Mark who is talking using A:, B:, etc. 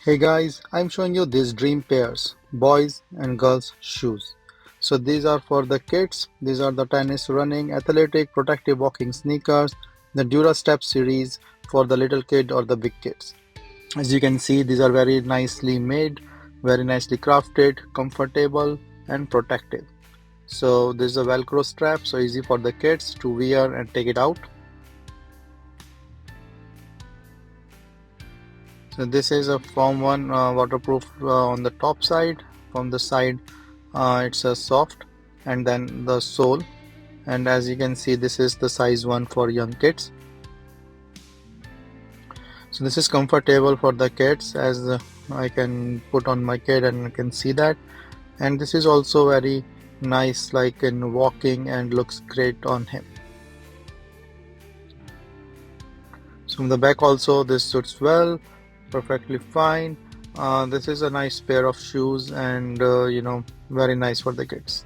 A: Hey guys, I'm showing you these dream pairs, boys and girls shoes. So these are for the kids. These are the tennis, running, athletic, protective walking sneakers, the Durastep series for the little kid or the big kids. As you can see, these are very nicely made, very nicely crafted, comfortable and protective. So this is a Velcro strap, so easy for the kids to wear and take it out. So this is a Form 1 waterproof on the top side. From the side it's a soft, and then the sole, and as you can see this is the size 1 for young kids. So this is comfortable for the kids, as I can put on my kid and I can see that, and this is also very nice like in walking and looks great on him. So from the back also this suits well, perfectly fine. This is a nice pair of shoes, and very nice for the kids.